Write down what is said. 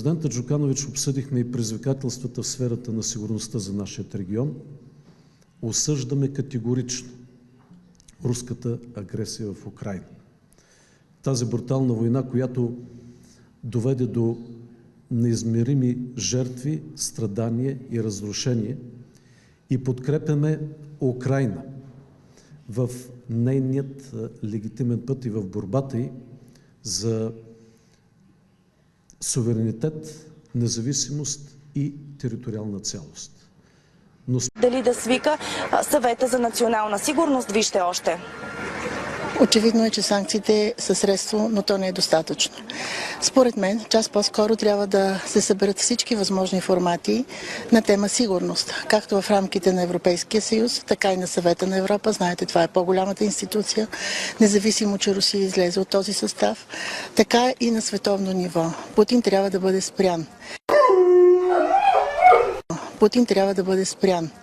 президента Джуканович обсъдихме и предизвикателствата в сферата на сигурността за нашия регион. Осъждаме категорично руската агресия в Украйна. Тази брутална война, която доведе до неизмерими жертви, страдания и разрушения, и подкрепяме Украйна в нейният легитимен път и в борбата ѝ за суверенитет, независимост и териториална цялост. Дали да свика съвета за национална сигурност, вижте още. Очевидно е, че санкциите са средство, но то не е достатъчно. Според мен, час по-скоро трябва да се съберат всички възможни формати на тема сигурност, както в рамките на Европейския съюз, така и на Съвета на Европа. Знаете, това е по-голямата институция, независимо, че Русия излезе от този състав, така и на световно ниво. Путин трябва да бъде спрян.